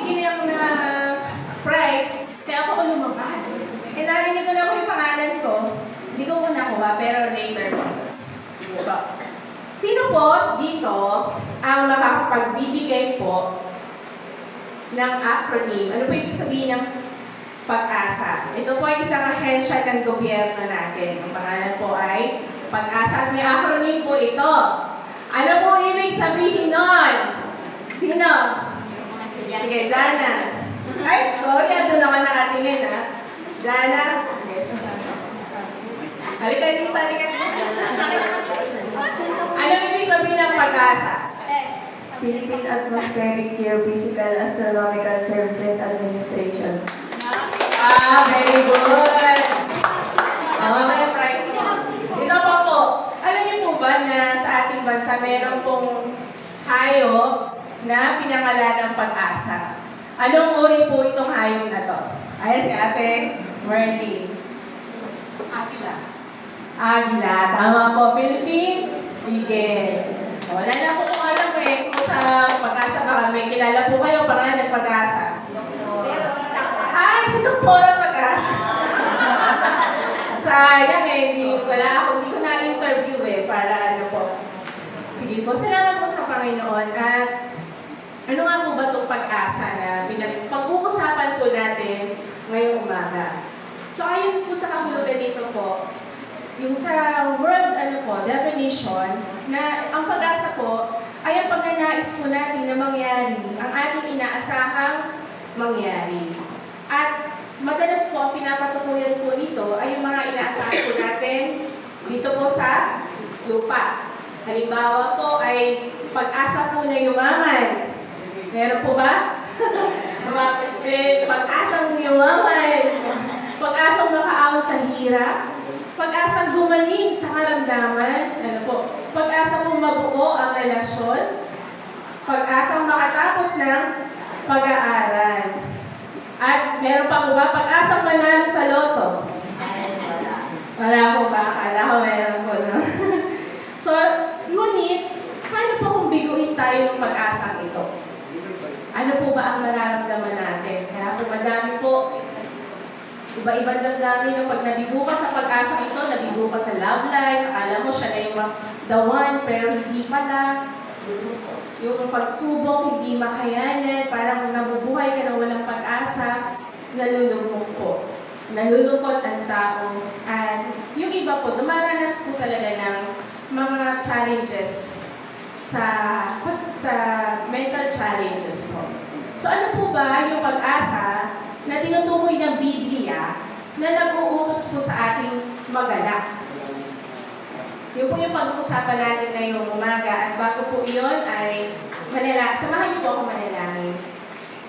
bigyan na prize, kaya ako lumabas. Eh, narinig ko na po yung pangalan ko. Hindi ko muna nakuha, pero later po. Sige po. Sino po dito ang makakapagbibigay po ng acronym? Ano po ibig sabihin ng Pag-asa? Ito po ay isang ahensya ng gobyerno natin. Ang pangalan po ay Pag-asa at may acronym po ito. Ano po ibig sabihin nun? Sino? Sige, Jana. Ay, sorry, doon ako nakatingin, ha? Jana. Halika dito, halika dito. Ano ibig sabihin ng Pag-asa? Philippine Atmospheric Geophysical Astronomical Services Administration. Very good. May prize mo. Isa pa po. Alam niyo po ba na sa ating bansa meron pong hayop na pinangalan ng Pag-asa? Anong uri po itong hayop na to? Ayan si Ate Merly. Agila. Agila. Tama po. Philippine Eagle. Wala na po kung alam kung sa Pag-asa baka may kilala po kayo pangalan ng Pag-asa. Si Doktora Pag-asa. Sayang hindi ko na-interview para ano po. Sige po, salamat po sa Panginoon. At ano nga po ba itong Pag-asa na pag-uusapan po natin ngayong umaga? So ayon po sa kahulugan dito po, yung sa word definition, na ang Pag-asa po ay ang pagnanais po natin na mangyari, ang ating inaasahang mangyari. At madalas po ang pinapatukuyan po dito ay yung mga inaasahan po natin dito po sa lupa. Halimbawa po ay pag-asa po na yumaman. Meron po ba? Pag-asang yumaman. Pag-asang makaahon sa hirap. Pag-asang gumaling sa karamdaman. Pag-asang mabuo ang relasyon. Pag-asang makatapos ng pag-aaral. At meron pa po ba pag-asang manalo sa loto? Wala po ba? Akala ko meron po, no? So, ngunit, paano po kung biguin tayo ng pag-asang ito? Ano po ba ang mararamdaman natin? Kaya po madami po, iba-ibang damdamin ng pag nabigo ka sa pag-asang ito, nabigo ka sa love life, akala mo siya na yung the one, pero hindi pala. Yung pagsubok, hindi makayanan, parang nabubuhay ka na walang pag-asa, nalulungkot po. Nalulungkot ang tao. At yung iba po, dumaranas po talaga ng mga challenges sa mental challenges po. So ano po ba yung pag-asa na tinutukoy ng Biblia na nag-uutos po sa ating magalak? Yun po yung pag-uusapan natin ngayong umaga. At bago po yun ay samahan niyo po ako manalangin.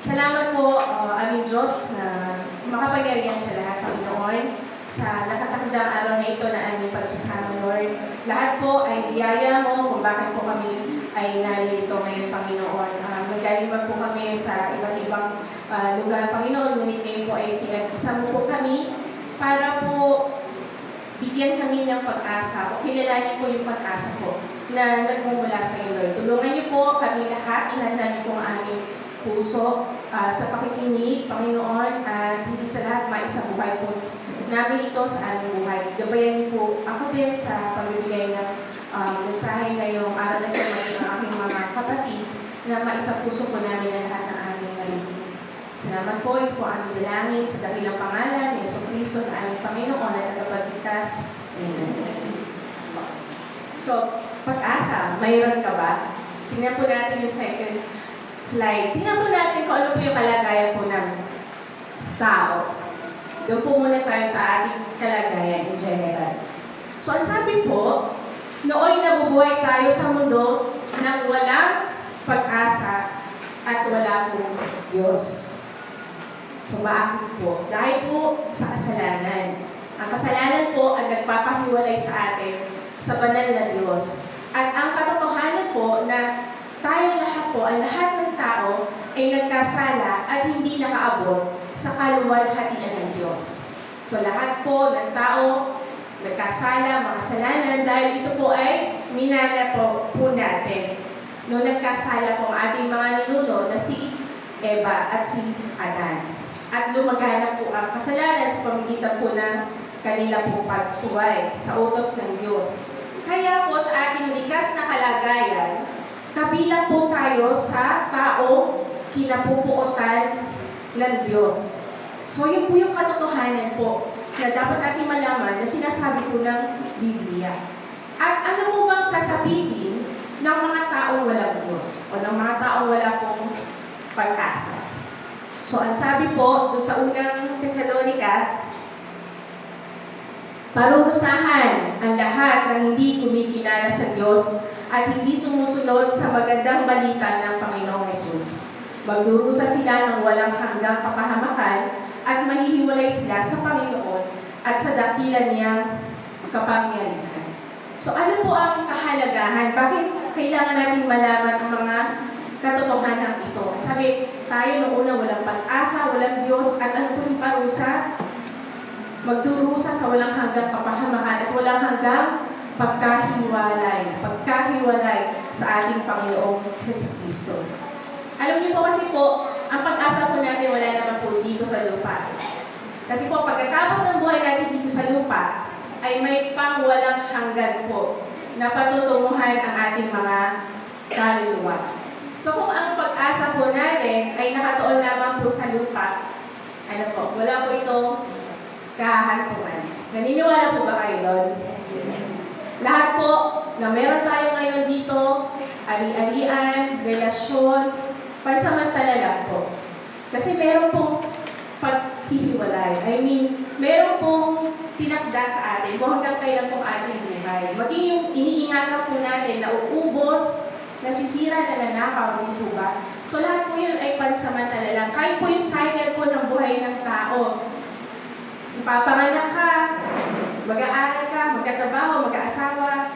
Salamat po, aming Diyos na makapangyarihan sa lahat, Panginoon, sa nakatakdang araw na ito na aming pagsasama, Lord. Lahat po ay biyaya mo kung bakit po kami ay naririto ngayon, Panginoon. Nagaling man po kami sa iba't ibang lugar, Panginoon, ngunit ngayon po ay pinag-isa mo po kami para po bigyan kami ng pag-asa o kilalanin po yung pag-asa po na nagmumula sa iyo, Lord. Tulungan niyo po kami lahat, ihanda niyo po ang aming puso sa pakikinig, Panginoon, at higit sa lahat, maisabuhay po namin ito sa aming buhay. Gabayan niyo po ako din sa pagbibigay ng mensahe ngayong araw na ito ng aking mga kapatid na maisapuso po namin ang lahat ng aming narinig. Salamat po, ito po aming dalangin sa dakilang pangalan ni Jesucristo na aming Panginoon at tagapagligtas. Amen. So, pag-asa, mayroon ka ba? Tingnan po natin yung second slide. Tingnan po natin kung ano po yung kalagayan po ng tao. Doon po muna tayo sa ating kalagayan in general. So, ang sabi po, nooy nabubuhay tayo sa mundo nang walang pag-asa at wala pong Diyos. So, bakit po? Dahil po sa kasalanan. Ang kasalanan po ang nagpapahiwalay sa atin sa banal na Diyos. At ang katotohanan po na tayong lahat po, ang lahat ng tao ay nagkasala at hindi nakaabot sa kaluwalhatian ng Diyos. So, lahat po ng tao nagkasala, makasalanan, dahil ito po ay minana po natin. Noong nagkasala po ang ating mga ninuno na si Eva at si Adan. At lumaganap po ang kasalanan sa pamamagitan po ng kanila po pagsuway sa utos ng Diyos. Kaya po sa ating likas na kalagayan, kabilang po tayo sa taong kinapupuotan ng Diyos. So yun po yung katotohanan po na dapat natin malaman na sinasabi po ng Biblia. At ano po bang sasabihin ng mga taong walang Diyos o ng mga taong wala pong pag-asa? So ang sabi po doon sa unang Tesalonica, parurusahan ang lahat ng hindi kumikilala sa Diyos at hindi sumusunod sa magandang balita ng Panginoong Hesus. Magdurusa sila ng walang hanggang kapahamakan at mahihiwalay sila sa Panginoon at sa dakila niyang kapangyarihan. So ano po ang kahalagahan? Bakit kailangan natin malaman ang mga katotohanan ito? Sabi, tayo noong una walang pag-asa, walang Diyos, at ano po yung parusa? Magdurusa sa walang hanggang kapahamakan at walang hanggang pagkahiwalay sa ating Panginoong Jesucristo. Alam niyo po kasi po, ang pag-asa po natin wala naman po dito sa lupa. Kasi po, pagkatapos ng buhay natin dito sa lupa, ay may pang walang hanggan po na patutunguhan ang ating mga kaluluwa. So kung ang pag-asa po natin ay nakatuon lamang po sa lupa, ano po, wala po itong kahahantungan. Naniniwala po ba kayo doon? Lahat po na meron tayo ngayon dito, ari-arian, relasyon, pansamantala lang po. Kasi meron pong paghihiwalay. I mean, meron pong tinakda sa atin kung hanggang kailan pong ating buhay. Maging yung iniingatan po natin na uubos, nasisira, nananakaw, hindi po ba? So lahat po yun ay pansamantala lang. Kahit po yung cycle po ng buhay ng tao. Ipapanganak ka, mag-aaral ka, magkatrabaho, mag-aasawa,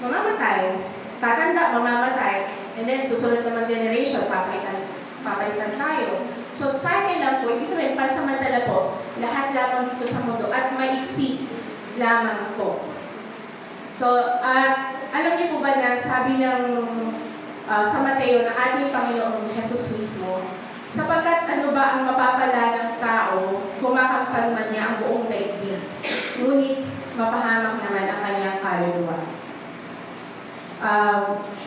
mamamatay. Tatanda, mamamatay. And then, susunod naman generation, papalitan tayo. So, cycle lang po, ibig sabihin, pansamantala po, lahat lamang dito sa mundo at maiksi lamang po. So, alam niyo po ba na sabi ng sa Mateo na ating Panginoong Hesus mismo, sapagkat ano ba ang mapapala ng tao kung makamtan man niya ang buong daigdig, ngunit mapahamak naman ang kanyang kaluluwa.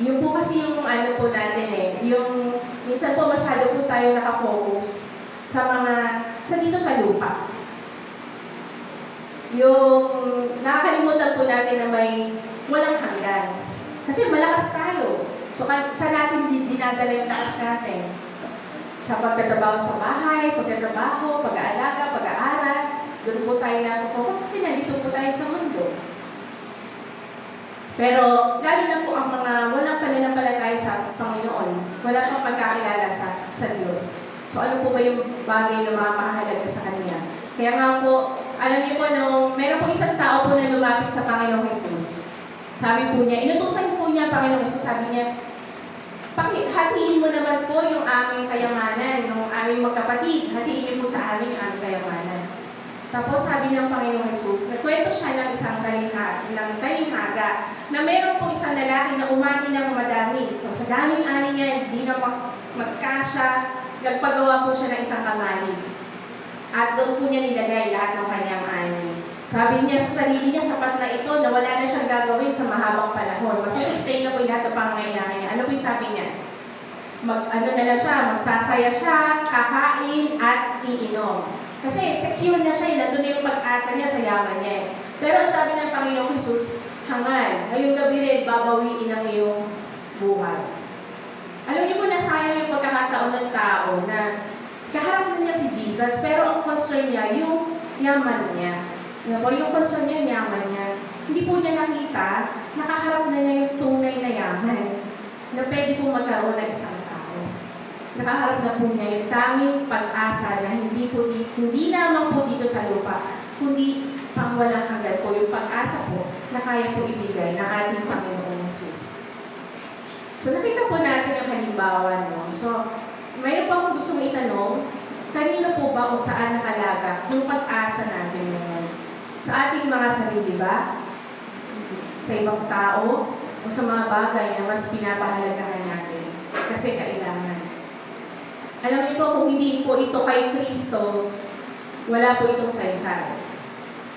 Yung po kasi yung ano po natin yung minsan po masyado po tayo nakafocus sa dito sa lupa. Yung nakakalimutan po natin na may walang hanggan. Kasi malakas tayo. So sa natin dinadala yung lakas natin. Sa pagtatrabaho sa bahay, pagtatrabaho, pag-aalaga, pag-aaral, doon po tayo nakafocus kasi nandito po tayo sa mundo. Pero, lalo na po ang mga walang pananampalataya sa Panginoon, wala pang pagkakilala sa Diyos. So, ano po ba yung bagay na makakahalaga sa Kanya? Kaya nga po, alam niyo po, meron po isang tao po na lumapit sa Panginoong Hesus. Sabi po niya, inutusan po niya Panginoong Hesus, sabi niya, hatiin mo naman po yung aming kayamanan, yung aming magkapatid, hatiin niyo po sa amin yung aming kayamanan. Tapos sabi ng Panginoong Hesus, nagkwento siya ng isang talinghaga na meron po isang lalaki na umani ng madami. So sa daming ani niya, hindi na magkasya, nagpagawa po siya ng isang kamali. At doon po niya nilagay lahat ng kanyang ani. Sabi niya sa sarili niya, sapat na ito, na wala na siyang gagawin sa mahabang panahon. Masusustain na po yung lahat ng pangangailangan niya. Ano po yung sabi niya? Magsasaya siya, kakain, at iinom. Kasi secure na siya, nandun na yung pag-asa niya sa yaman niya. Pero ang sabi ng Panginoong Hesus, hangal, ngayong gabi rin, babawiin ang iyong buhay. Alam niyo po, nasayang yung pagkakataon ng tao na kaharap na niya si Jesus, pero ang concern niya, yung yaman niya. Yung concern niya, yung yaman niya. Hindi po niya nakita, nakaharap na niya yung tunay na yaman na pwede pong magkaroon ng isang tao. Nakaharap na po niya yung tanging pag-asa na hindi lamang po dito sa lupa, kundi pang walang hanggan po yung pag-asa po na kaya po ibigay ng ating Panginoong Hesus. So nakita po natin yung halimbawa, no? So, mayroon pa akong gusto itanong, kanino po ba o saan nakalaga yung pag-asa natin ngayon? Sa ating mga sarili ba? Sa ibang tao? O sa mga bagay na mas pinapahalagahan natin? Kasi kailangan. Alam niyo po, kung hindi po ito kay Kristo, wala po itong saysay.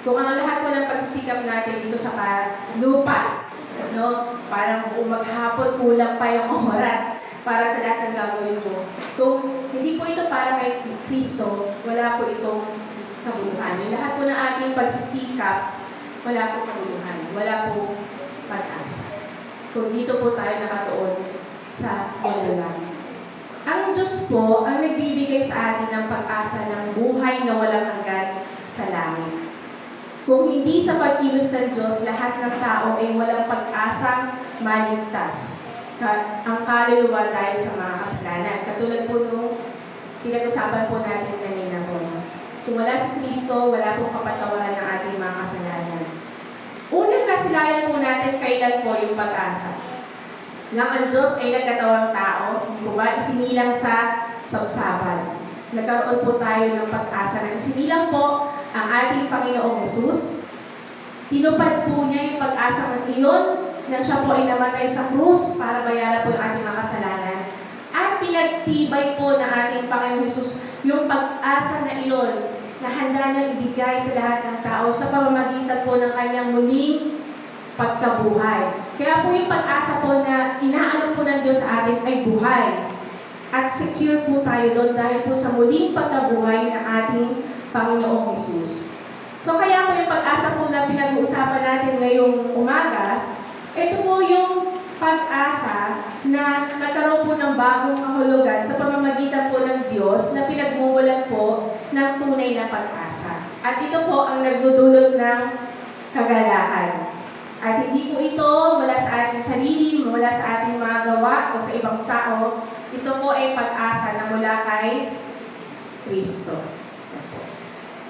Kung ang lahat po ng pagsisikap natin dito sa lupa, no, parang maghapon kulang pa yung oras para sa lahat ng gagawin mo. Kung hindi po ito para kay Kristo, wala po itong kabuluhan. Yung lahat po ng ating pagsisikap, wala po kabuluhan. Wala po pag-asa. Kung dito po tayo nakatuon sa mundo lang. Ang Diyos po ang nagbibigay sa atin ng pag-asa ng buhay na walang hanggan sa langit. Kung hindi sa pagkilos ng Diyos, lahat ng tao ay walang pag-asang maligtas. Ang kaluluwa dahil sa mga kasalanan. Katulad po nung pinag-usapan po natin kanina po. Kung wala si Kristo, wala pong kapatawaran ng ating mga kasalanan. Unang nasilayan po natin kailan po yung pag-asa. Nang ang Diyos ay nagkatawang tao, hindi po ba, isinilang sa sabsaban. Nagkaroon po tayo ng pag-asa na isinilang po ang ating Panginoong Jesus. Tinupad po niya yung pag-asa ng iyon nang siya po ay namatay sa krus para bayaran po yung ating mga kasalanan. At pinagtibay po ng ating Panginoong Jesus yung pag-asa na iyon na handa na ibigay sa lahat ng tao sa pamamagitan po ng kanyang muling pagkabuhay. Kaya po yung pag-asa po na inaalok po ng Diyos sa atin ay buhay. At secure po tayo doon dahil po sa muling pagkabuhay ng ating Panginoong Jesus. So kaya po yung pag-asa po na pinag-uusapan natin ngayong umaga, ito po yung pag-asa na nagkaroon po ng bagong kahulugan sa pamamagitan po ng Diyos na pinagmumulan po ng tunay na pag-asa. At ito po ang nagdudulot ng kagalakan. At hindi po ito mula sa ating sarili, mula sa ating mga gawa o sa ibang tao. Ito po ay pag-asa na mula kay Kristo.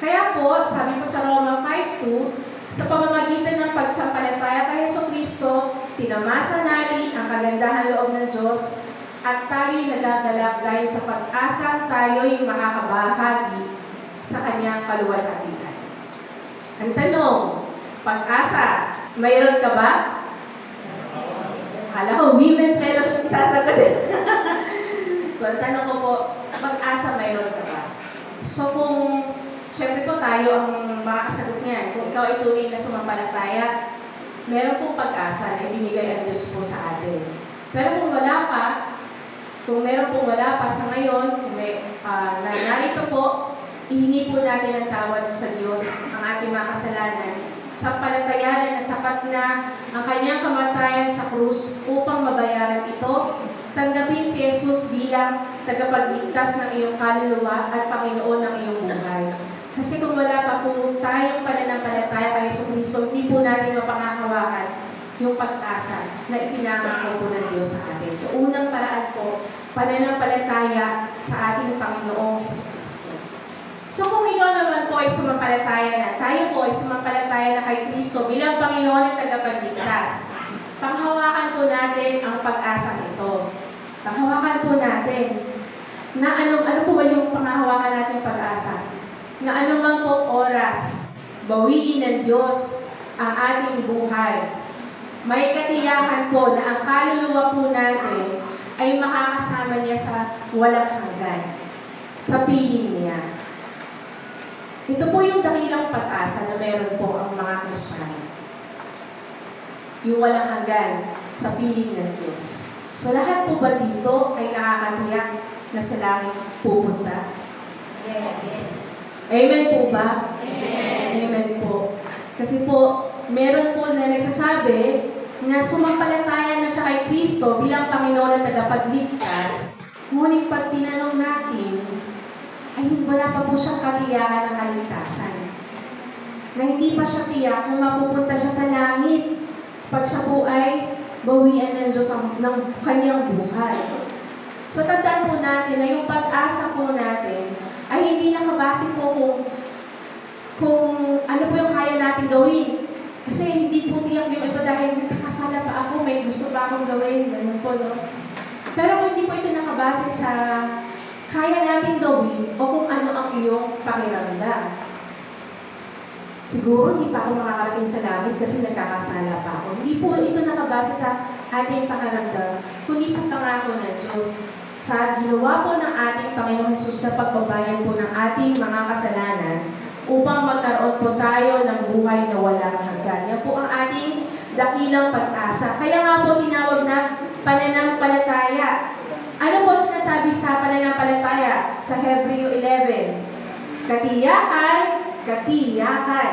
Kaya po, sabi po sa Roma 5:2, sa pamamagitan ng pagsampalataya kay Jesucristo, tinamasa natin ang kagandahan loob ng Diyos at tayo'y nagagalak dahil sa pag-asang tayo'y makakabahagi sa kanyang kaluwalhatian. Ang tanong, pag-asa, mayroon ka ba? Akala ko, Women's Fellowship isasagot. So, ang tanong ko po, pag-asa, mayroon ka ba? So, kung siyempre po tayo ang makakasagot niyan. Kung ikaw ay tunay na sumampalataya, meron pong pag-asa na ibinigay ang Diyos po sa atin. Pero kung wala pa, kung meron pong wala pa sa ngayon, kung may narito po, ihingi po natin ang tawad sa Diyos ang ating mga kasalanan. Sampalatayanan na sapat na ang kanyang kamatayan sa krus upang mabayaran ito. Tanggapin si Jesus bilang tagapagligtas ng iyong kaluluwa at Panginoon ng iyong buhay. Kasi kung wala pa po tayong pananampalataya kay Jesucristo, hindi po natin mapangakawakan yung pag-asa na ipinangako po ng Diyos sa atin. So, unang paraan po, pananampalataya sa ating Panginoong Jesucristo. So, kung ikaw naman po ay sumampalataya na, tayo po ay sumampalataya na kay Kristo bilang Panginoon at tagapagligtas, panghawakan po natin ang pag-asa ito. Panghawakan po natin na ano po ba yung panghawakan natin pag-asa? Na anumang po oras, bawiin ng Diyos ang ating buhay. May katiyakan po na ang kaluluwa po natin ay makakasama niya sa walang hanggan, sa piling niya. Ito po yung dakilang pag-asa na meron po ang mga Kristiyano. Yung walang hanggan sa piling ng Diyos. So lahat po ba dito ay nakakatiyak na sa langit pupunta? Yes. Amen po ba? Amen. Amen po. Kasi po, meron po na nagsasabi na sumampalataya na siya kay Kristo bilang Panginoon at tagapagligtas. Ngunit pag tinanong natin, ay wala pa po siyang katiyakan ng kaligtasan. Na hindi pa siya tiyak kung mapupunta siya sa langit pag siya po ay bawian ng Diyos ng kanyang buhay. So tandaan po natin na yung pag-asa po natin ay hindi nakabase po kung ano po yung kaya natin gawin. Kasi hindi po tiyak yung iba dahil nagkakasala pa ako, may gusto pa akong gawin, ganun po, no? Pero kung hindi po ito nakabase sa kaya natin gawin o kung ano ang iyong pakiramdam. Siguro hindi pa ako makakarating sa langit kasi nagkakasala pa ako. Hindi po ito nakabase sa ating pakiramdam, kundi sa pangako ng Diyos. sa ginawa po ng ating Panginoong Hesus na pagbabayad po ng ating mga kasalanan upang magkaroon po tayo ng buhay na walang hanggan. Yan po ang ating dakilang pag-asa. Kaya nga po tinawag na pananampalataya. Ano po sinasabi sa pananampalataya? Sa Hebreo 11. Katiyakan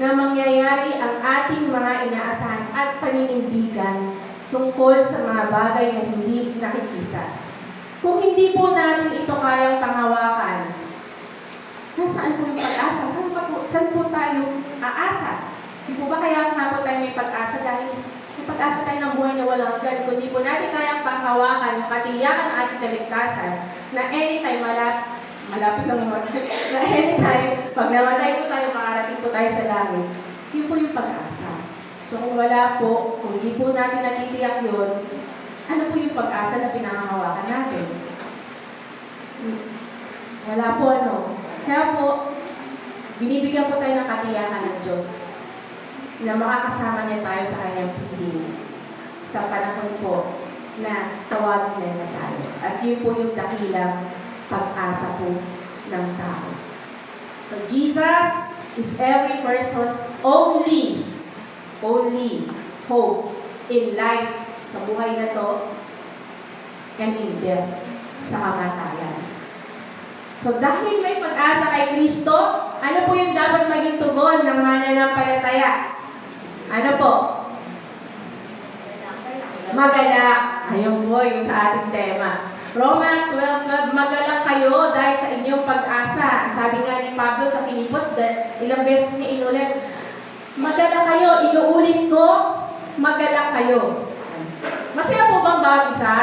na mangyayari ang ating mga inaasahan at paninindigan tungkol sa mga bagay na hindi nakikita. Kung hindi po natin ito kayang panghawakan, nasaan po yung pag-asa? Saan po tayo aasa? Di po ba kaya nga po tayo may pag-asa dahil may pag-asa tayo ng buhay na walang hanggan? Kung di po natin kayang panghawakan yung katiyakan ng ating kaligtasan na anytime malapit lang naman, na anytime, pag namatay po tayo, makarating po tayo sa langit, yun po yung pag-asa. So kung wala po, kung di po natin natitiyak yun, ano po yung pag-asa na pinangahawakan natin? Wala po ano. Kaya po, binibigyan po tayo ng katiyakan ng Diyos na makakasama niya tayo sa kanyang piling sa panahon po na tawagin niya tayo. At yun po yung dakilang pag-asa po ng tao. So Jesus is every person's only hope in life sa buhay na to and in death sa kamatayan. So dahil may pag-asa kay Kristo, ano po yung dapat maging tugon ng mananampalataya? Ano po? Magalak. Ayun po yung sa ating tema. Romans 12:12, magalak kayo dahil sa inyong pag-asa. Sabi nga ni Pablo sa Filipos, ilang beses niya inulit, magalak kayo, inuulit ko, magalak kayo. Masaya po bang bawat isa?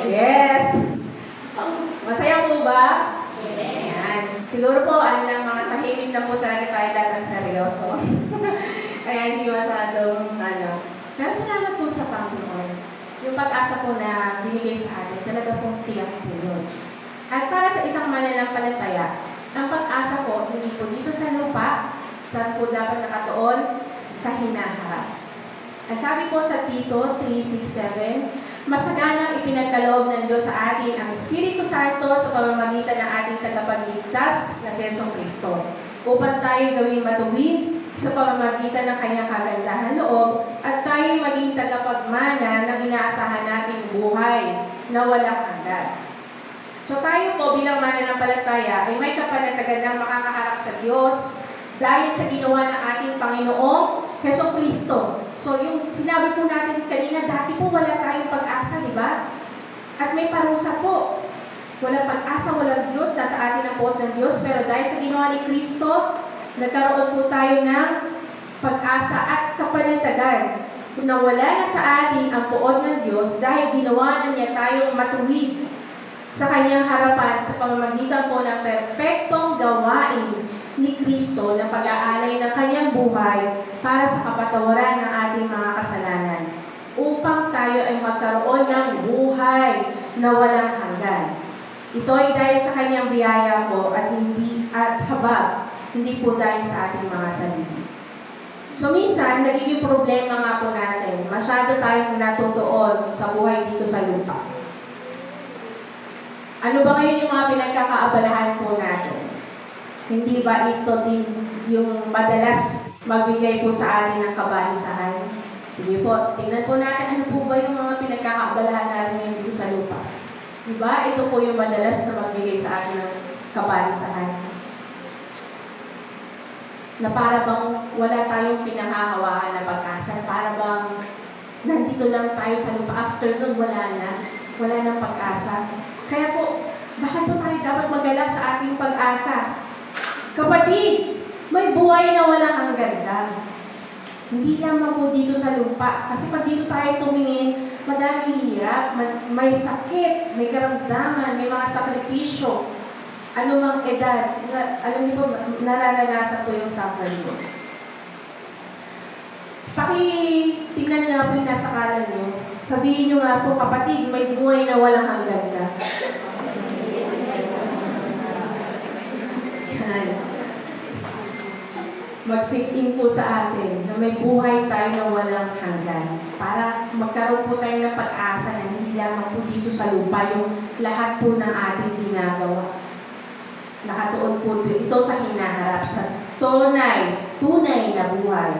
Yes. Masaya po ba? Yan. Siguro po, lang mga tahimik na po talaga tayo datang seryoso. Kaya hindi masyadong, Pero salamat po sa Panginoon. Yung pag-asa po na binigay sa atin, talaga pong tiyak po yun. At para sa isang mananampalataya, ang pag-asa po, hindi po dito sa lupa, saan po dapat nakatuon? Sa hinaharap. Ang sabi po sa Tito 3:6-7, masaganang ipinagkaloob ng Diyos sa atin ang Espiritu Santo sa pamamagitan ng ating tagapagligtas na si Yesong Kristo, upang tayo gawing matuwid sa pamamagitan ng kanyang kagandahan loob at tayo maging tagapagmana ng inaasahan nating buhay na walang hanggan. So tayo po bilang mananampalataya ay may kapanatagan ng makakaharap sa Diyos dahil sa ginawa ng ating Panginoong Hesus Kristo. So yung sinabi po natin kanina, dati po wala tayong pag-asa, di ba? At may parusa po. Walang pag-asa, walang Diyos, nasa atin ang poot ng Diyos, pero dahil sa ginawa ni Kristo, nagkaroon po tayo ng pag-asa at kapanatagan na wala na sa atin ang poot ng Diyos dahil ginawa na niya tayong matuwid sa kanyang harapan sa pamamagitan po ng perpektong gawain ni Kristo na pag-aalay ng kanyang buhay para sa kapatawaran ng ating mga kasalanan upang tayo ay magkaroon ng buhay na walang hanggan. Ito ay dahil sa kanyang biyaya po at habag, hindi po dahil sa ating mga sarili. So minsan, nagiging problema nga po natin, masyado tayong natutuon sa buhay dito sa lupa. Ano ba ngayon yung mga pinagkakaabalahan po natin? Hindi ba ito din yung madalas magbigay po sa atin ng kabalisahan? Sige po, tingnan po natin ano po ba yung mga pinagkakaabalahan natin ngayon dito sa lupa. Diba? Ito po yung madalas na magbigay sa atin ng kabalisahan. Na para bang wala tayong pinanghahawakan na pag-asa. Para bang nandito lang tayo sa lupa. After nun, wala nang pag-asa. Kaya po, bakit po tayo dapat magalak sa ating pag-asa? Kapatid, may buhay na walang hanggan. Hindi lamang po dito sa lupa. Kasi pag dito tayo tumingin, madaming hirap, may sakit, may karamdaman, may mga sakripisyo. Ano mang edad, alam niyo po, nararanasan po yung suffering mo. Tingnan niyo nga po yung nasa kanan niyo. Sabihin niyo nga po, kapatid, may buhay na walang hanggan ka. Mag-sink in po sa atin na may buhay tayo na walang hanggan para magkaroon po tayo ng pag-asa na hindi lamang po dito sa lupa yung lahat po ng ating ginagawa. Nakatuon po ito sa hinaharap, sa tunay na buhay.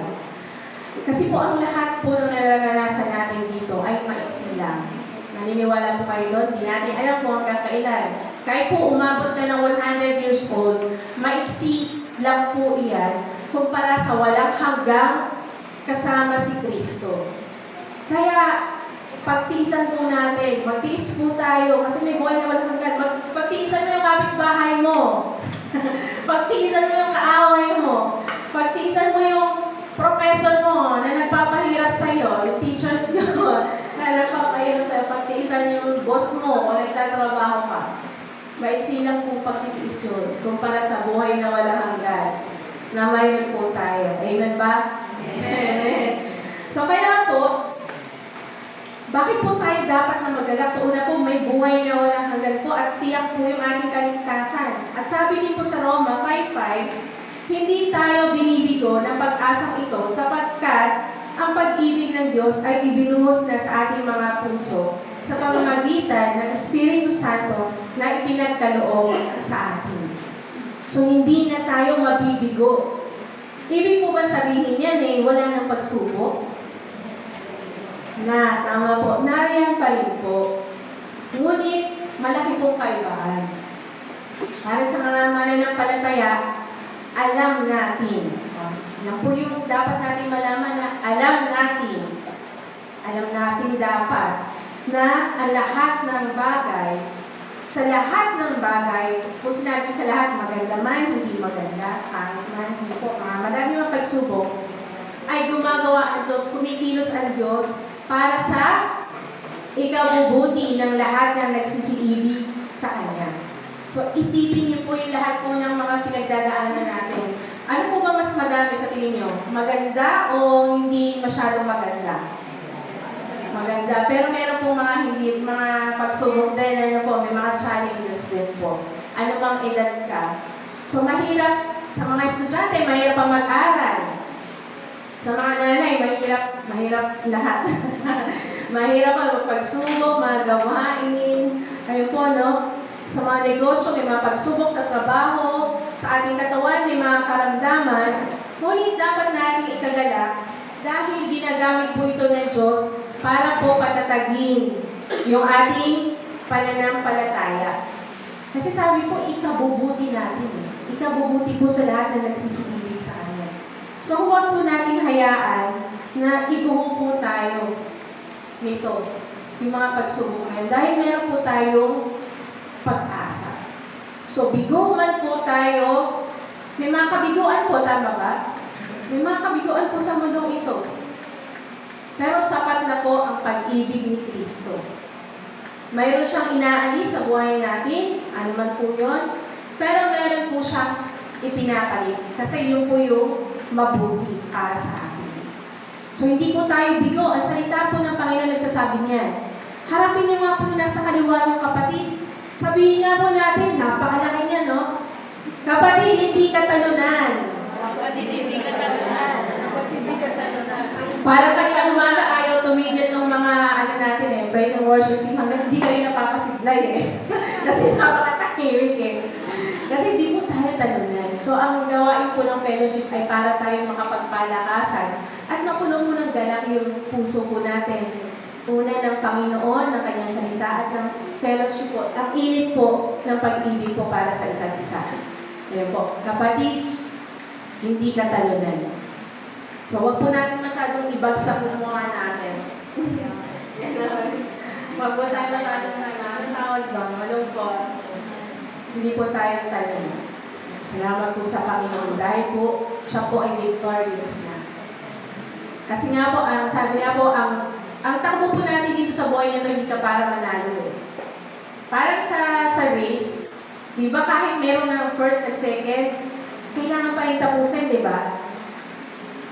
Kasi po ang lahat po ng nararanasan natin dito ay maiksi lang. Naniniwala po kayo doon? Di natin alam kung hanggang kailan. Kahit po umabot ka ng 100 years old, maiksi lang po iyan kumpara sa walang hanggang kasama si Kristo. Kaya, pagtiisan po natin, magtiis po tayo, kasi may buhay na walang hanggan. Pagtiisan mo yung kapitbahay mo. Pagtiisan mo yung kaaway mo. Pagtiisan mo yung professor mo na nagpapahirap sa'yo, yung teachers mo na nagpapahirap sa'yo. Pagtiisan yung boss mo kung nagtatrabaho ka. Maiksi lang po pagtitiis yun, kumpara sa buhay na walang hanggan na mayroon po tayo. Amen ba? Amen. So kaya po, bakit po tayo dapat na mag-alala? So una po, may buhay na walang hanggan po at tiyak po yung ating kaligtasan. At sabi din po sa Roma 5:5, hindi tayo binibigo ng pag-asang ito sapagkat ang pag-ibig ng Diyos ay ibinuhos na sa ating mga puso sa pamamagitan ng Espiritu Santo na ipinagkaloob sa atin. So hindi na tayo mabibigo. Ibig po ba sabihin yan wala nang pagsubok? Na, tama po. Nariyan pa rin po. Ngunit, malaki pong kaibahan. Para sa mga mananampalataya, alam natin. Yan po yung dapat natin malaman na alam natin dapat na ang lahat ng bagay, sa lahat ng bagay, kung sinabi sa lahat, maganda man, hindi maganda, pangit man, hindi po, madami mga pagsubok, ay gumagawa ang Diyos, kumikilos ang Diyos para sa ikabubuti ng lahat ng nagsisiibig sa Kanya. So, isipin niyo po yung lahat po ng mga pinagdadaanan natin. Ano po ba mas madami sa tingin niyo? Maganda o hindi masyadong maganda? Maganda. Pero meron po mga pagsubok din, may mga challenges din po. Ano bang edad ka? So, mahirap, sa mga estudyante, mahirap pa mag-aral. Sa mga nanay, mahirap lahat. Mahirap pa magpagsubok, mga gawain. Ayun po, no? Sa mga negosyo, may mga pagsubok sa trabaho, sa ating katawan, may mga karamdaman. Ngunit dapat natin ikagalak dahil ginagamit po ito ng Diyos para po patatagin yung ating pananampalataya. Kasi sabi po, ikabubuti natin. Ikabubuti po sa lahat na nagsisiibig sa Kanya. So huwag po natin hayaan na iguho po tayo nito, yung mga pagsubok na yun. Dahil meron po tayong pag-asa. So bigo man po tayo, may mga kabiguan po, tama ba? May mga kabiguan po sa mundong ito. Pero sapat na po ang pag-ibig ni Kristo. Mayroon siyang inaalis sa buhay natin, ano man po yun, pero meron po siyang ipinapalit. Kasi yun po yung mabuti para sa atin. So hindi po tayo bigo. Ang salita po ng Panginoon nagsasabi niyan. Harapin niyo nga po yung nasa kaliwa niyong kapatid. Sabihin nga po natin, napakalaki niya, no? Kapatid, hindi katalunan. Kapatid, hindi katalunan. Para kayo umaga, ayaw tumigil ng mga natin praise and worship team hanggang hindi kayo napapasiglay Kasi napakatahimik Kasi hindi po tayo talunan. So ang gawain po ng fellowship ay para tayo makapagpalakasan at mapuno po ng ganap yung puso po natin. Una ng Panginoon, ng Kanyang salita at ng fellowship po. Ang init po ng pag-ibig po para sa isa't isa. Ayan po, kapatid, hindi katalunan. So, wag po natin masyadong ibagsak ng mga natin. Wag po tayo masyadong anong tawag doon, malungkot. Hindi po tayo talunan. Salamat po sa Panginoon dahil po siya po ay victorious na. Kasi nga po, sabi nga po, ang takbo po natin dito sa buhay nito hindi ka para manalo Parang sa race, di ba kahit meron ng first at second, kailangan pa rin tapusin, di ba?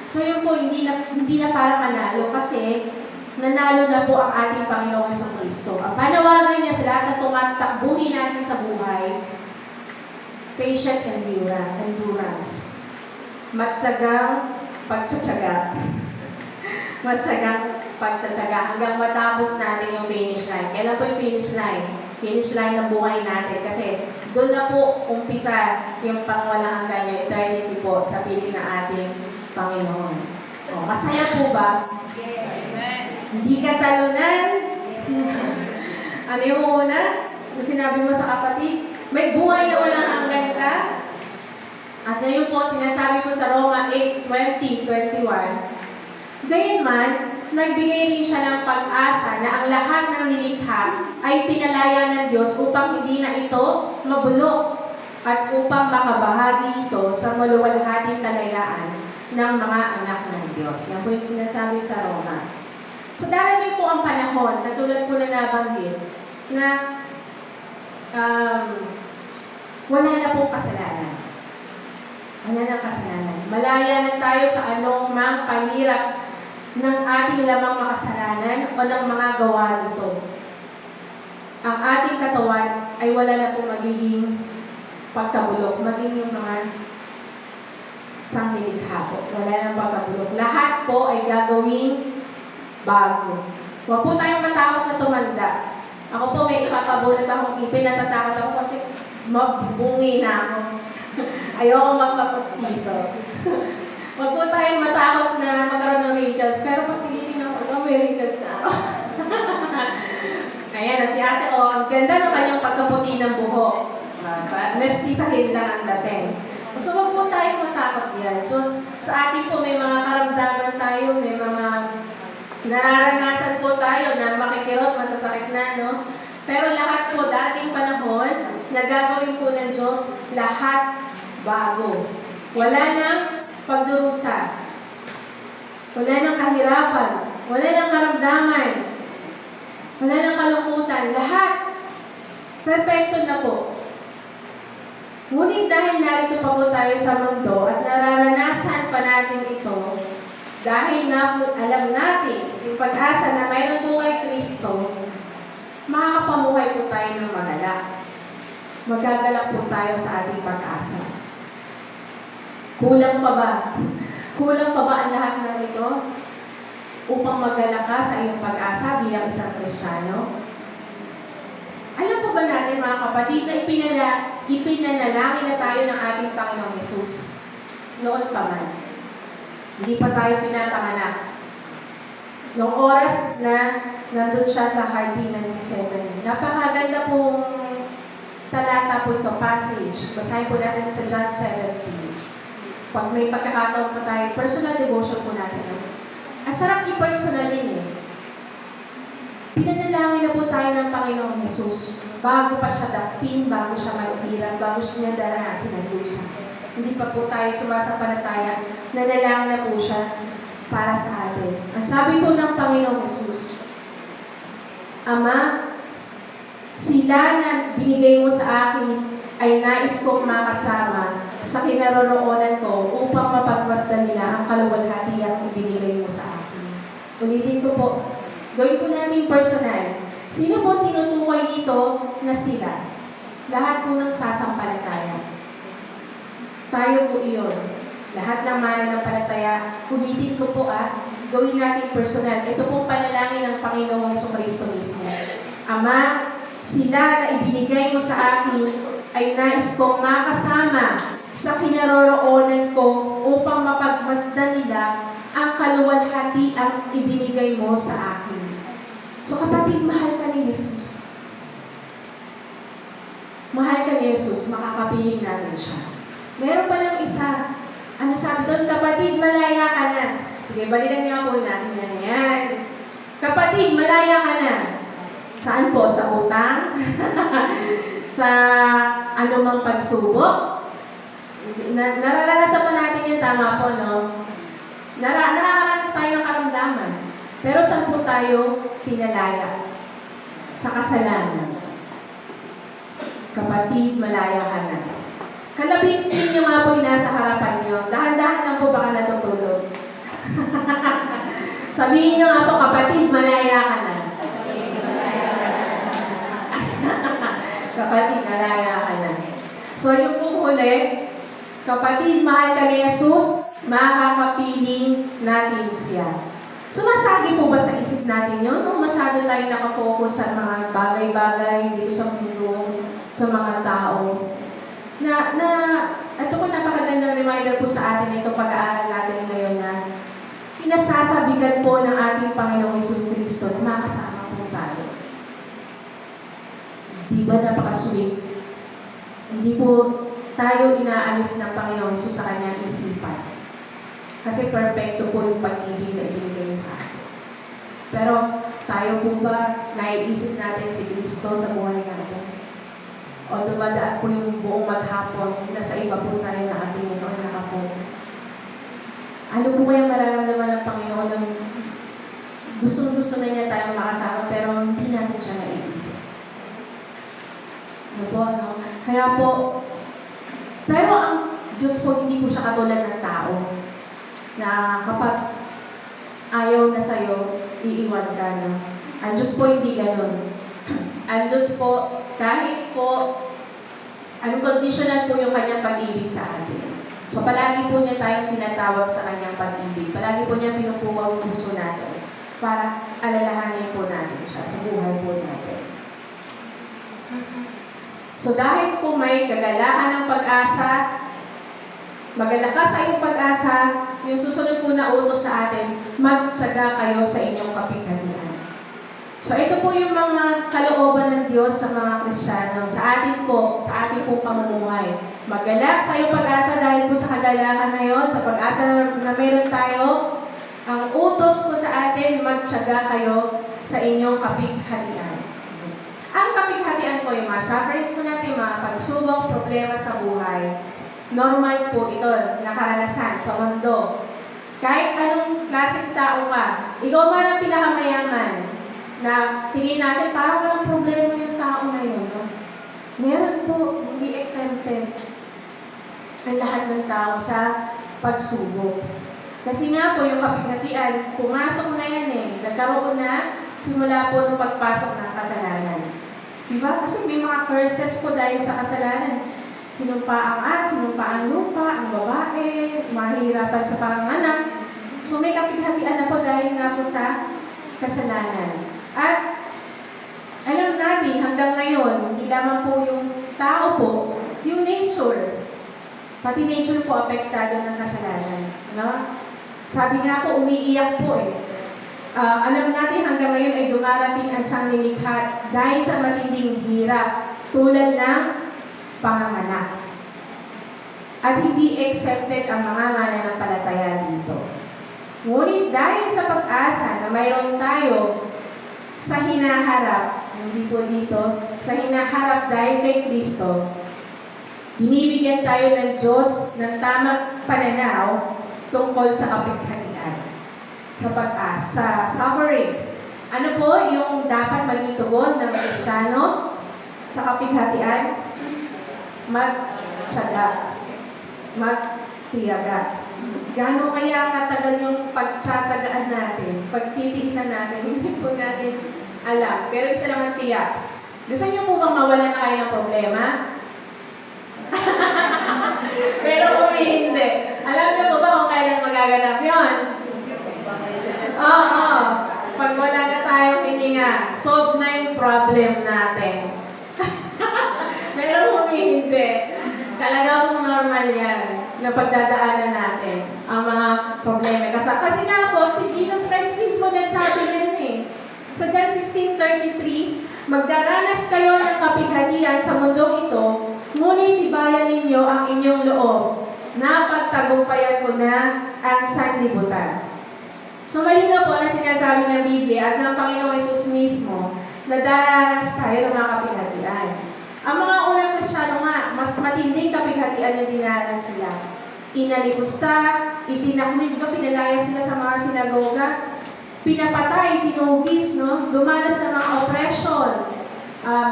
So yun po, hindi na para manalo kasi nanalo na po ang ating Panginoong Jesucristo. Ang panawagan niya sa lahat ng tumatakbuhin natin sa buhay, patient endurance. Matyagang pagtsatsaga. Matyagang pagtsatsaga hanggang matapos natin yung finish line. Kailan po yung finish line? finish line ng buhay natin. Kasi doon na po umpisa yung pangwalang hanggan niya, eternity po sa piling ng ating Panginoon. O, masaya po ba? Hindi ka talunan? Ano yung una? Yung sinabi mo sa kapatid, may buhay na walang hanggan ka? At ngayon po, sinasabi ko sa Roma 8:20-21, gayunman, nagbigay rin siya ng pag-asa na ang lahat ng nilikha ay pinalaya ng Diyos upang hindi na ito mabulok at upang makabahagi ito sa maluwalhating kalayaan ng mga anak ng Diyos. Yan po yung sinasabi sa Roma. So, darating po ang panahon, katulad ko na nabanggit, na wala na pong kasalanan. Wala na kasalanan. Malaya na tayo sa anong mang pahirap ng ating lamang makasalanan o ng mga gawa nito. Ang ating katawan ay wala na pong magiging pagkabulok, maging yung mga sanglilikha po. Wala na pagkabulok. Lahat po ay gagawing bago. Huwag po tayong matakot na tumanda. Ako po may ipapabunot akong ipin, natatakot ako kasi mabungi na ako. Ayoko magpapustiso. Huwag po tayong matakot na magkaroon ng wrinkles, pero pag tinitingnan ko, may wrinkles na ako. Ayan, si ate, ang ganda ng kanyang pagkaputi ng buhok. Mestisahin lang ang dating. So, huwag po tayong matakot yan. So, sa atin po, may mga karamdaman tayo, may mga nararanasan po tayo na makikirot, masasakit na, no? Pero lahat po, dating panahon, na gagawin po ng Diyos, lahat bago. Wala nang pagdurusa. Wala nang kahirapan. Wala nang karamdaman. Wala nang kalungkutan. Lahat, perfecto na po. Ngunit dahil narito pa po tayo sa mundo at nararanasan pa natin ito, dahil nga po alam natin yung pag-asa na mayroon po kay Kristo, makakapamuhay po tayo ng magalak. Magagalak po tayo sa ating pag-asa. Kulang pa ba? Kulang pa ba ang lahat ng ito upang magalak ka sa iyong pag-asa bilang isang Kristiyano? Alam po ba natin mga kapatid na ipinanalangin na tayo ng ating Panginoong Hesus noon pa man. Hindi pa tayo pinapanganak. Noong oras na nandun siya sa hardin ng Gethsemane. Napakaganda pong talata po ito, passage. Basahin po natin sa John 17. Pag may pagkakataon po tayo, personal devotion po natin. Ang sarap i-personalin eh. Pinanalangin na po tayo ng Panginoong Hesus. Bago pa siya dakpin, bago siya maghirap, bago siya darahasin ng lusa. Hindi pa po tayo sumasampalataya, nanalangin na po siya para sa atin. Ang sabi po ng Panginoong Hesus, Ama, sila na binigay mo sa akin ay nais kong makasama sa kinaroroonan ko upang mapagmasdan nila ang kaluwalhatiang ibinigay mo sa akin. Ulitin ko po, gawin po natin personal. Sino po tinutukoy dito na sila? Lahat po ng sasampalataya. Tayo po iyon. Lahat ng mananampalataya, ulitin ko po gawin natin personal. Ito pong panalangin ng Panginoong Jesucristo mismo. Ama, sila na ibinigay mo sa akin ay nais kong makasama sa kinaroroonan ko upang mapagmasdan nila ang kaluwalhati ang ibinigay mo sa akin. So kapatid, mahal ka ni Jesus. Mahal ka ni Jesus, makakapiling natin siya. Meron pa lang isa. Ano sabi doon? Kapatid, malaya ka na. Sige, balikan niya po natin yan. Kapatid, malaya ka na. Saan po? Sa utang? Sa anumang pagsubok? Nararanasan pa natin yan, tama po, no? Nakakaranas tayo ng karamdaman. Pero saan po tayo pinalaya? Sa kasalanan. Kapatid, malaya ka na. Kalabing ninyo nga po yung nasa harapan nyo. Dahan-dahan lang po baka natutulog. Sabihin nyo nga po, kapatid, malaya ka na. Kapatid, malaya ka na. So, yung pong huli, kapatid, mahal ka ni Jesus, makakapiling natin siya. Sumasagi po ba sa isip natin yun? O masyado tayong nakafocus sa mga bagay-bagay dito sa mundo, sa mga tao? Ito po napakagandang reminder po sa atin ito pag-aaral natin ngayon na pinasasabigan po ng ating Panginoong Jesucristo na makasama po tayo. Di ba napaka-sweet? Hindi po tayo inaalis ng Panginoong Jesus sa kanyang isipan. Kasi perfecto po yung pag-ibig na ibinigay sa atin. Pero tayo po ba naiisip natin si Kristo sa buhay natin? O dumadaan po yung buong maghapon na sa iba po tayo na ating o nakafocus? Ano po kaya mararamdaman ng Panginoon ng gustong-gusto na niya tayong makasama pero hindi natin siya naiisip? Ano po, no? Kaya po, pero ang Diyos po hindi po siya katulad ng tao na kapag ayaw na sa'yo, iiwan ka na. Ang Diyos po hindi ganun. Ang Diyos po, kahit po, unconditional po yung kanyang pag-ibig sa atin. So, palagi po niya tayong tinatawag sa kanyang pag-ibig. Palagi po niya pinupukaw ang puso natin para alalahanin po natin siya sa buhay po natin. So, dahil po may kagalakan ng pag-asa, magalakas sa iyong pag-asa, yung susunod po na utos sa atin, magtiyaga kayo sa inyong kapighatian. So, ito po yung mga kalooban ng Diyos sa mga Kristiyano, sa atin po, sa ating po pamumuhay. Magalak sa iyong pag-asa dahil po sa kagalakan na yun, sa pag-asa na meron tayo, ang utos po sa atin, magtiyaga kayo sa inyong kapighatian. Ang kapighatian po, yung mga sufferings po natin, mga pagsubok, problema sa buhay. Normal po ito, nakaranasan sa mundo. Kahit anong klaseng tao ka, ikaw man ang pinakamayaman, na tingin natin parang walang problema yung tao na yun. No? Meron po, hindi exempted ang lahat ng tao sa pagsubok. Kasi nga po, yung kapighatian, pumasok na yan eh. Nagkaroon na simula po ng pagpasok ng kasalanan. Diba? Kasi may mga curses po dahil sa kasalanan. Sinumpa ang lupa, ang babae, mahihirapan sa panganak. So may kapighatian na po dahil nga po sa kasalanan. At alam natin hanggang ngayon, hindi lamang po yung tao po, yung nature. Pati nature po apektado ng kasalanan. No? Sabi nga po, umiiyak po eh. Alam natin hanggang ngayon ay dumarating ang sanglilikha dahil sa matinding hirap tulad ng panganganak. At hindi accepted ang mga mananampalataya dito. Ngunit dahil sa pag-asa na mayroon tayo sa hinaharap, hindi po dito, sa hinaharap dahil kay Kristo, binibigyan tayo ng Diyos ng tamang pananaw tungkol sa kapighatian, sa pag-asa, suffering. Ano po yung dapat maging tugon ng Kristiyano sa kapighatian? Magtiyaga. Magtiyaga. Gano'n kaya katagal yung pagtsatsagaan natin, pagtitiisan natin, hindi po natin alam. Pero isa lang ang tiyak. Gusto niyo po bang mawala na kayo ng problema? Pero hindi. Alam niyo po ba kung kailan magaganap yun? Oo. Pag wala na tayong hininga, solve na yung problem natin. Pero hindi. Talaga pong normal yan na pagdadaanan natin ang mga problema. Kasi nga po, si Jesus Christ mismo nagsabi yan eh. Sa John 16:33, magdaranas kayo ng kapighatian sa mundong ito, ngunit tibayan ninyo ang inyong loob na pagtagumpayan ko na ang sanlibutan. So malinaw po na sinasabi ng Biblia at ng Panginoong Hesus mismo na daranas tayo ng mga kapighatian. Ang mga unang Kristiyano nga, mas matinding kapighatian na dinaras nila. Inalipusta, itinakwil ba, pinalaya sila sa mga sinagoga, pinapatay, tinugis, no? Dumanas ng mga oppression,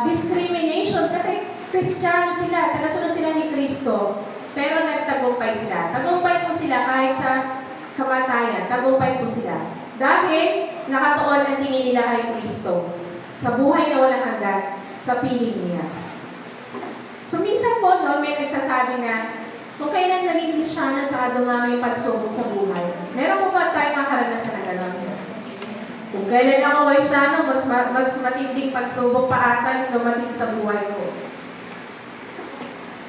discrimination, kasi Kristiyano sila, tagasunod sila ni Kristo, pero nagtagumpay sila. Tagumpay po sila kahit sa kamatayan, tagumpay po sila. Dahil nakatuon ang tingin nila kay Kristo, sa buhay na walang hanggan, sa piling niya. So minsan po, no, may nagsasabi na, kung kailan naging Kristiyano at dumami yung pagsubok sa buhay, meron po ba tayong makaranasan na gano'n? Kung kailan ako Kristiyano, mas matinding pagsubok pa ata dumating sa buhay ko.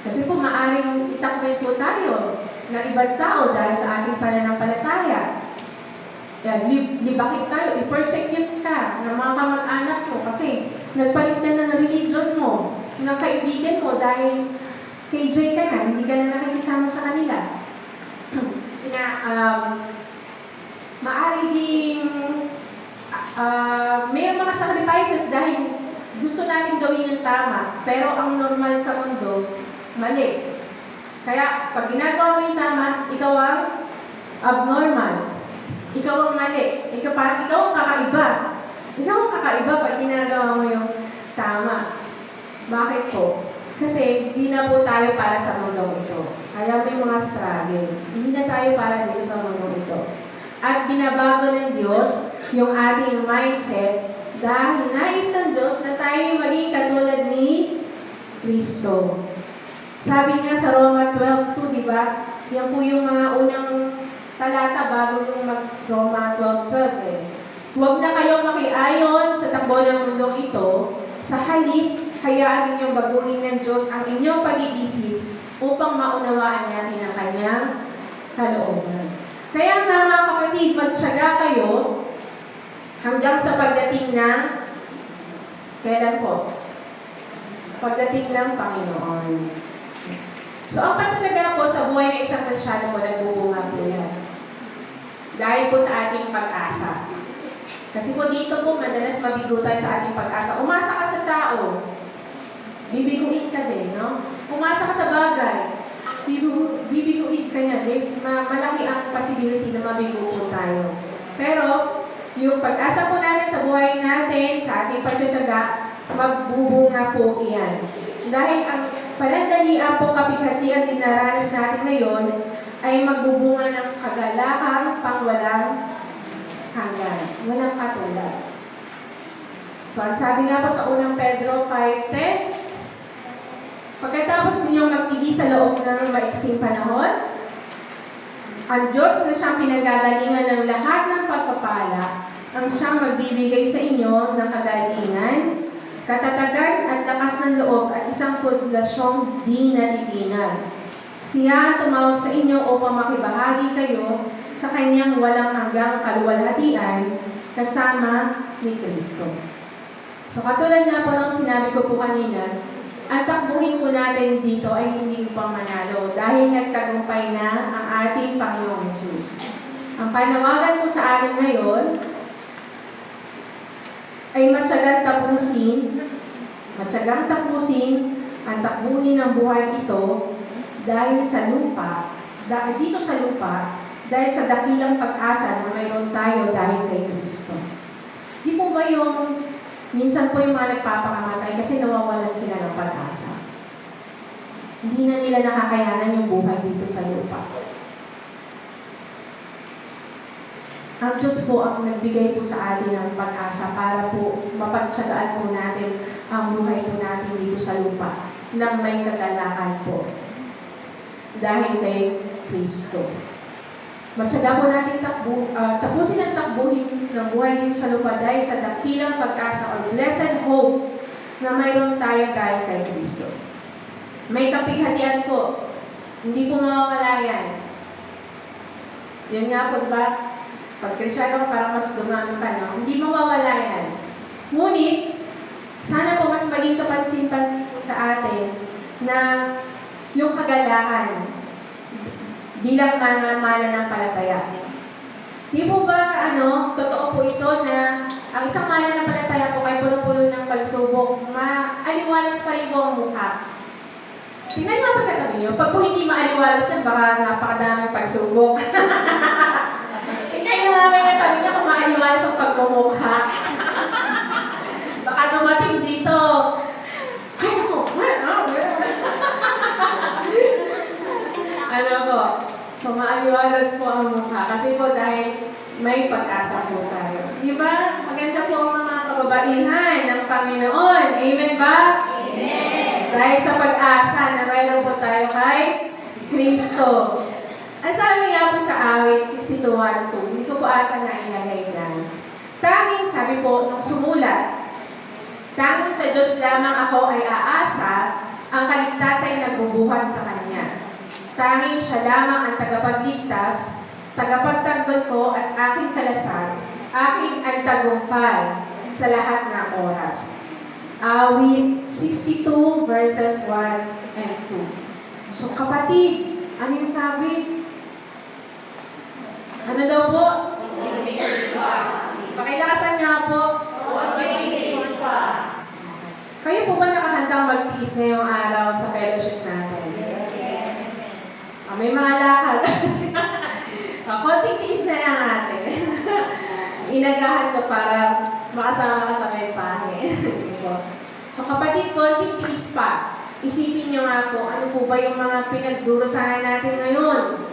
Kasi po maaaring itakbo po tayo ng ibang tao dahil sa ating pananampalataya. Kaya libakit tayo, i-persecute ka ng mga kamag-anak mo kasi nagpalit ka ng religion mo, ng kaibigan mo dahil KJ ka na, hindi ka na nakikisama sa kanila. Maaari ding may mga sacrifices dahil gusto natin gawin yung tama, pero ang normal sa mundo, mali. Kaya pag ginagawa mo yung tama, ikaw ang abnormal. Ikaw ang mali. Ikaw ang kakaiba. Ikaw ang kakaiba pag ginagawa mo yung tama. Bakit po? Kasi hindi na po tayo para sa mundong ito. Kaya may mga struggle. Hindi na tayo para dito sa mundong ito. At binabago ng Diyos yung ating mindset dahil nais ng Diyos na tayo maging katulad ni Kristo. Sabi niya sa Roma 12:2, di ba? Yan po yung mga unang talata bago yung mag-Roma 12:12 eh. Huwag na kayong makiayon sa takbo ng mundong ito. Sa halip, hayaan ninyong baguhin ng Diyos ang inyong pag-iisip upang maunawaan natin ang kanyang kalooban. Kaya nga mga kapatid, magtiyaga kayo hanggang sa pagdating ng kailan po? Pagdating ng Panginoon. So, ang pagtiyaga po sa buhay ng isang Kristiyano po, nagbubunga po yan. Dahil po sa ating pag-asa. Kasi po dito po, madalas mabigo tayo sa ating pag-asa. Umasa ka sa tao, bibiguin ka din, no? Umasa ka sa bagay, bibiguin ka niya. Malaki ang possibility na mabigo po tayo. Pero, yung pag-asa po natin sa buhay natin, sa ating pagtiyaga, magbubunga po iyan. Dahil ang panandalian po kapighatian din naranas natin ngayon ay magbubunga ng kagalakan pangwalang hanggan. Walang katulad. So, ang sabi nga po sa unang Pedro 5:10, pagkatapos ninyong magtigi sa loob ng maiksing panahon, ang Diyos na siyang pinagagalingan ng lahat ng pagpapala, ang siyang magbibigay sa inyo ng kagalingan, katatagan at lakas ng loob at isang pundasyong di natitinag. Siya ang tumawag sa inyo upang makibahagi kayo sa kanyang walang hanggang kaluwalhatian kasama ni Kristo. So katulad nga po ng sinabi ko po kanina, ang takbuhin po natin dito ay hindi upang manalo dahil nagtagumpay na ang ating Panginoong Hesus. Ang panawagan po sa atin ngayon ay matyagang tapusin ang takbuhin ng buhay ito dahil sa lupa, dahil sa dakilang pag-asa na mayroon tayo dahil kay Kristo. Di po ba yung, minsan po yung mga nagpapakamatay kasi nawawalan sila ng pag-asa. Hindi na nila nakakayanan yung buhay dito sa lupa. Ang Diyos po ang nagbigay po sa atin ng pag-asa para po mapagtsagaan po natin ang buhay po natin dito sa lupa na may kagalakan po dahil kay Kristo. Matyaga po natin tapusin ang takbuhin ng buhay dito sa lupa dahil sa dakilang pag-asa or blessed hope na mayroon tayo dahil kay Kristo. May kapighatian po. Hindi po mawawala yan. Yan nga po, diba? Pag Kristyano, parang mas dumami pa, no? Hindi mawawala yan. Ngunit, sana po mas maging kapansin-pansin po sa atin na yung kagalakan bilang mga mananampalataya. Di po ba, totoo po ito na ang isang mananampalataya po ay puno-puno ng pagsubok, maaliwalas pa rin po ang mukha. Tingnan niyo ang pagkatabi niyo. Pag po hindi maaliwalas yan, baka napakadaming pagsubok. Tingnan niyo ang pagkatabi niyo kung maaliwalas ang pagmumukha. Baka dumating dito. Ay, ako! Ano po? So, maaliwalas po ang mukha. Kasi po dahil may pag-asa po tayo. Di ba? Maganda po ang mga kababaihan ng Panginoon. Amen ba? Amen! Dahil sa pag-asa na mayroon po tayo kay Kristo. Ang sabi nga po sa awit 62:1-2, hindi ko po ata na ilagay dyan. Tanging, sabi po, nung sumulat, tanging sa Diyos lamang ako ay aasa, ang kaligtasan ay nagbubuhat sa Kanya. Tanging siya lamang ang tagapagligtas, tagapagtanggol ko at aking kalasag, aking antagumpay sa lahat ng oras. Awit 62 verses 1 and 2. So kapatid, ano yung sabi? Ano daw po? Pakilakasan nga po. Kayo po ba nakahandang magtiis ngayong araw sa fellowship natin? May mga lakad. Konting tiis na lang natin. Inagahan ko para makasama ka sa mensahe. So kapatid, konting tiis pa. Isipin niyo nga po, ano po ba yung mga pinagdurusahan natin ngayon?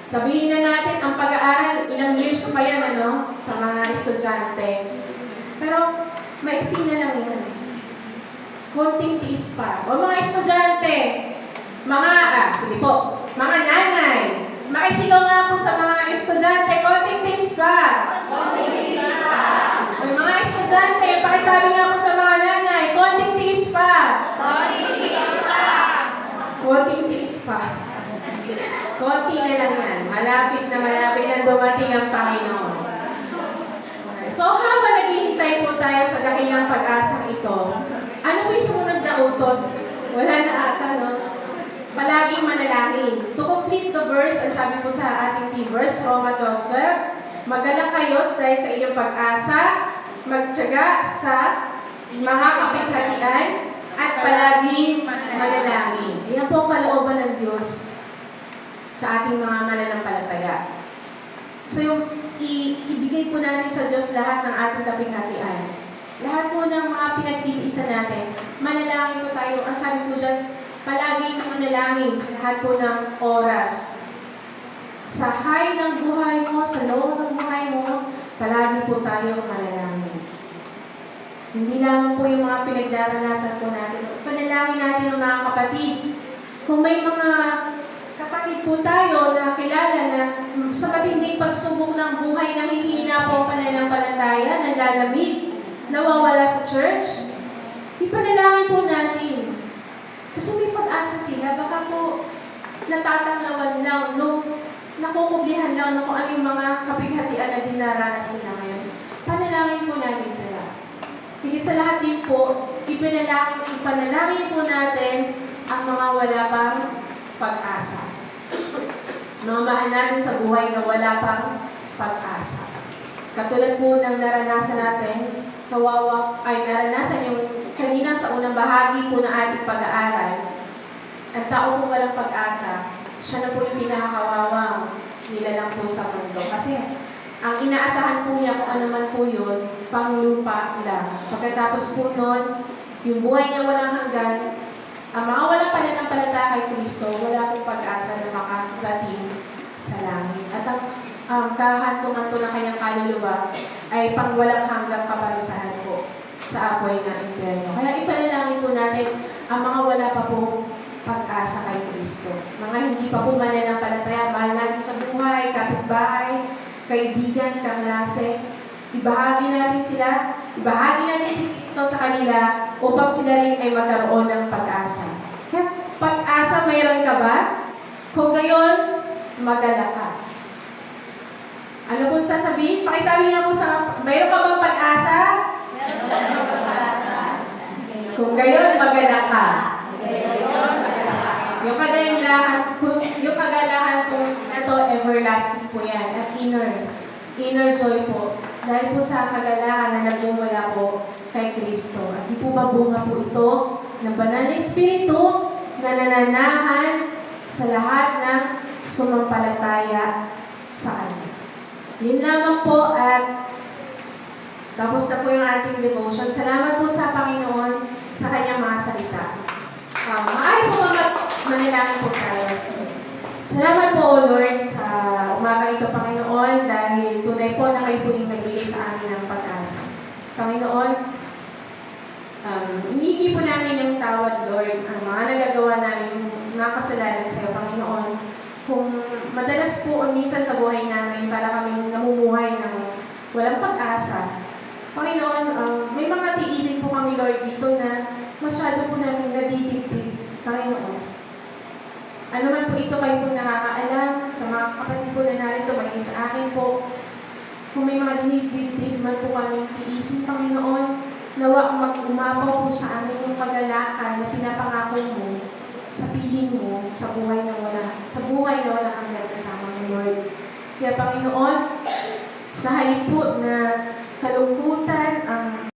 Sabihin na natin, ang pag-aaral, ilang years pa yan, ano, sa mga estudyante. Pero, maiksi na lang yan. Konting tiis pa. O mga estudyante, sige po, mga nanay, makisigaw nga po sa mga estudyante, konting tiis pa. O mga estudyante, pakisabi nga po sa mga nanay, konting tiis pa. Konting tiis pa. Konti na lang yan. Malapit na dumating ang Panginoon. Okay. So, habang naghihintay po tayo sa dakilang pag-asang ito, ano po yung sumunod na utos? Wala na ata, no? Palaging manalangin. To complete the verse, ang sabi po sa ating team verse, Roma 12, magalang kayo dahil sa inyong pag-asa, magtiyaga sa mga kapighatian, at palaging manalangin. Yan po ang kalooban ng Diyos sa ating mga mananampalataya. So yung ibigay po natin sa Diyos lahat ng ating kapighatian. Lahat po ng mga pinagtitiisan natin, manalangin po tayo. Ang sabi po dyan, palaging manalangin sa lahat po ng oras. Sa high ng buhay mo, sa low ng buhay mo, palagi po tayo manalangin. Hindi lamang po yung mga pinagdaranasan po natin. Panalangin natin ng mga kapatid. Kung may mga kapatid po tayo na kilala na sa matinding pagsubok ng buhay, nangihina po ang pananampalataya, nanlalamig, nawawala sa church, ipanalangin po natin. Kasi may pag-asa sila, baka po natatanglawan lang, nakukublihan lang kung ano yung mga kapighatian na dinaranas nila ngayon. Panalangin po natin sila. Higit sa lahat din po, ipanalangin po natin ang mga wala pang pag-asa. Mamahan natin sa buhay na wala pang pag-asa. Katulad po ng naranasan natin, naranasan yung kanina sa unang bahagi po ng ating pag-aaral. Ang tao po walang pag-asa, siya na po yung pinakakawawang nilalang po sa mundo. Kasi ang inaasahan po niya kung ano man po yun, panglupa lang. Pagkatapos po nun, yung buhay na walang hanggan, ang mga walang pananampalataya kay Kristo, wala pong pag-asa na makarating sa langit. At ang kahantungan po ng kanyang kaluluwa ay pang walang hanggang kaparusahan po sa apoy ng impyerno. Kaya ipanalangin po natin ang mga wala pa po pag-asa kay Kristo. Mga hindi pa po mananampalataya, mahal natin sa buhay, kapitbahay, kaibigan, kaklase, ibahagi natin si Kristo sa kanila upang sila rin ay magkaroon ng pag-asa. Kaya pag-asa mayroon ka ba? Kung gayon, magalak ka. Ano po sasabihin? Pakisabi niya po mayroon ka bang pag-asa? Kung gayon, magalak ka. Yung kagalahan po na to, everlasting po yan. At inner joy po. Dahil po sa kagalahan na nagmumula po kay Kristo. At di po ba bunga po ito ng banal na Espiritu na nananahan sa lahat ng sumampalataya sa Kanya. Yun lamang po at tapos na po yung ating devotion. Salamat po sa Panginoon sa Kanyang mga salita. Maaari po manalangin po tayo. Salamat po, O Lord, sa umaga ito, Panginoon, dahil tunay po na kayo po yung nagbigay sa amin ng pag-asa. Panginoon, hinihingi po namin ng tawad, Lord, ang mga nagagawa namin, mga kasalanan sa iyo, Panginoon. Kung madalas po o minsan sa buhay namin, para kaming namumuhay ng walang pag-asa. Panginoon, may mga tiisin po kami, Lord, dito na masyado po namin nadidibdib, Panginoon. Ano man po ito, kayo po nakakaalam sa mga kapatid po na narito, maging sa akin po. Kung may mga dinidibdib man po kami tiisin, Panginoon, nawa mag-umapaw po sa amin yung kagalakan na pinapangako mo sa piling mo, sa buhay na wala hanggang kasama mo, Lord. Kaya Panginoon, sa halip po na kalungkutan ang